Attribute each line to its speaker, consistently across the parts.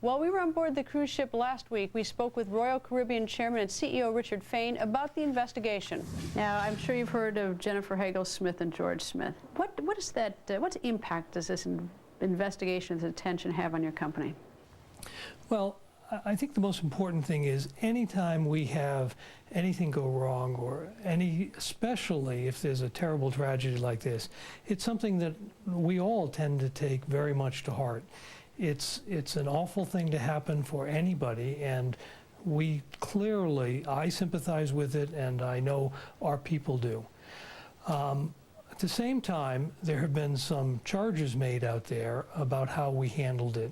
Speaker 1: While we were on board the cruise ship last week, we spoke with Royal Caribbean Chairman and CEO Richard Fain about the investigation. Now, I'm sure you've heard of Jennifer Hagel-Smith and George Smith. What impact does this investigation, this attention have on your company?
Speaker 2: Well, I think the most important thing is anytime we have anything go wrong, or especially if there's a terrible tragedy like this, it's something that we all tend to take very much to heart. It's an awful thing to happen for anybody, and I sympathize with it, and I know our people do. At the same time, there have been some charges made out there about how we handled it.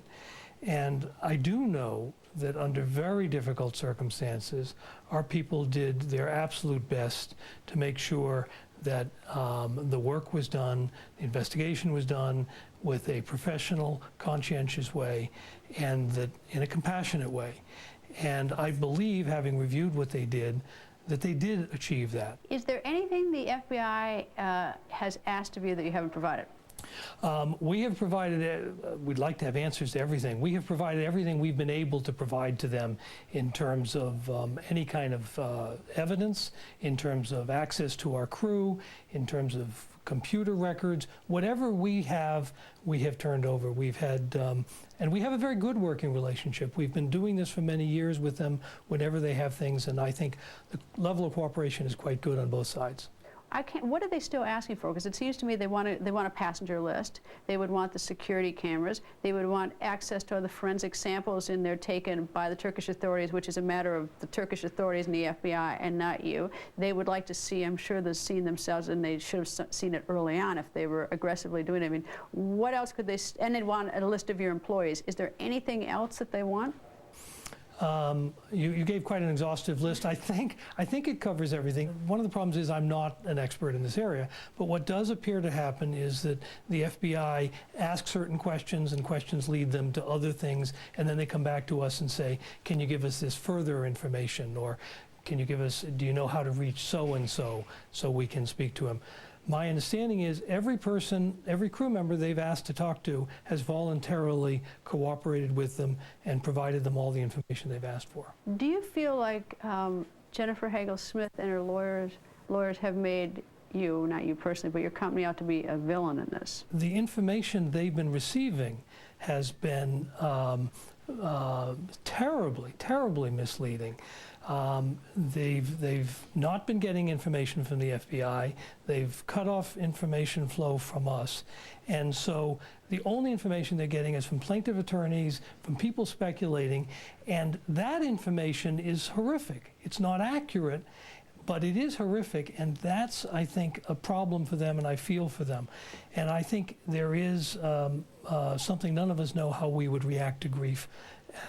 Speaker 2: And I do know that under very difficult circumstances, our people did their absolute best to make sure that the work was done, the investigation was done with a professional, conscientious way, and that in a compassionate way. And I believe, having reviewed what they did, that they did achieve that.
Speaker 1: Is there anything the FBI has asked of you that you haven't provided?
Speaker 2: We have provided, we'd like to have answers to everything. We have provided everything we've been able to provide to them in terms of any kind of evidence, in terms of access to our crew, in terms of computer records. Whatever we have turned over. We've had, and we have a very good working relationship. We've been doing this for many years with them whenever they have things, and I think the level of cooperation is quite good on both sides.
Speaker 1: What are they still asking for? Because it seems to me they want a passenger list. They would want the security cameras. They would want access to the forensic samples in there taken by the Turkish authorities, which is a matter of the Turkish authorities and the FBI and not you. They would like to see, I'm sure they've seen themselves, and they should have seen it early on if they were aggressively doing it. I mean, what else could they, and they'd want a list of your employees. Is there anything else that they want?
Speaker 2: You gave quite an exhaustive list. I think it covers everything. One of the problems is I'm not an expert in this area, but what does appear to happen is that the FBI asks certain questions, and questions lead them to other things, and then they come back to us and say, can you give us this further information, or can you give us, do you know how to reach so-and-so so we can speak to him? My understanding is every person, every crew member they've asked to talk to has voluntarily cooperated with them and provided them all the information they've asked for.
Speaker 1: Do you feel like Jennifer Hagel-Smith and her lawyers have made you, not you personally, but your company out to be a villain in this?
Speaker 2: The information they've been receiving has been terribly misleading. They've not been getting information from the FBI. They've cut off information flow from us. And so the only information they're getting is from plaintiff attorneys, from people speculating, and that information is horrific. It's not accurate, but it is horrific, and that's, I think, a problem for them, and I feel for them. And I think there is something none of us know how we would react to grief,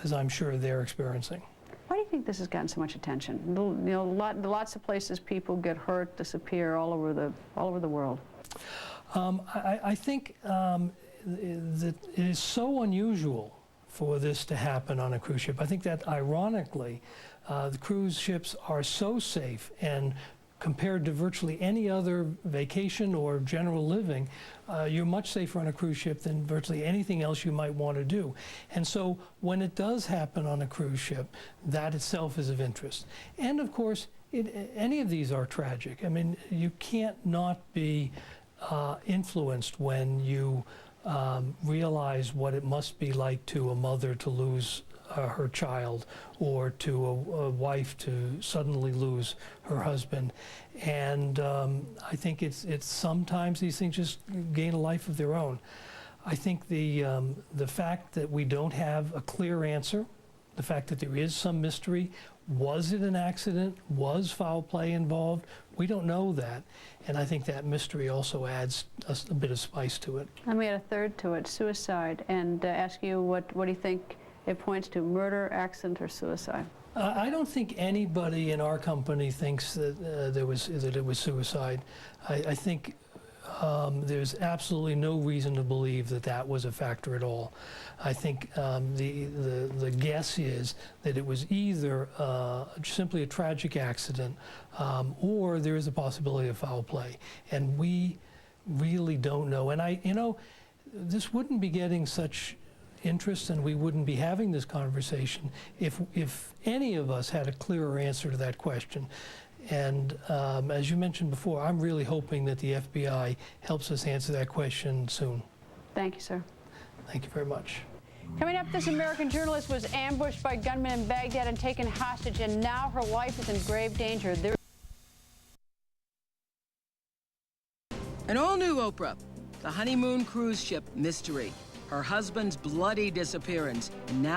Speaker 2: as I'm sure they're experiencing.
Speaker 1: Why do you think this has gotten so much attention? You know, lots of places people get hurt, disappear all over the world.
Speaker 2: I think that it is so unusual for this to happen on a cruise ship. I think that ironically, the cruise ships are so safe, and compared to virtually any other vacation or general living, you're much safer on a cruise ship than virtually anything else you might want to do. And so when it does happen on a cruise ship, that itself is of interest. And of course, any of these are tragic. I mean, you can't not be influenced when you realize what it must be like to a mother to lose her child, or to a wife to suddenly lose her husband. And I think it's sometimes these things just gain a life of their own. I think the fact that we don't have a clear answer, the fact that there is some mystery, was it an accident, was foul play involved, we don't know that. And I think that mystery also adds a bit of spice to it.
Speaker 1: Let me add a third to it, suicide, and ask you what do you think it points to, murder, accident, or suicide?
Speaker 2: I don't think anybody in our company thinks that it was suicide. I think there's absolutely no reason to believe that that was a factor at all. I think the guess is that it was either simply a tragic accident, or there is a possibility of foul play, and we really don't know. And this wouldn't be getting such interest, and we wouldn't be having this conversation if any of us had a clearer answer to that question. And as you mentioned before, I'm really hoping that the FBI helps us answer that question soon.
Speaker 1: Thank you, sir.
Speaker 2: Thank you very much.
Speaker 1: Coming up, this American journalist was ambushed by gunmen in Baghdad and taken hostage, and now her life is in grave danger.
Speaker 3: An all-new Oprah, the honeymoon cruise ship mystery, her husband's bloody disappearance, and now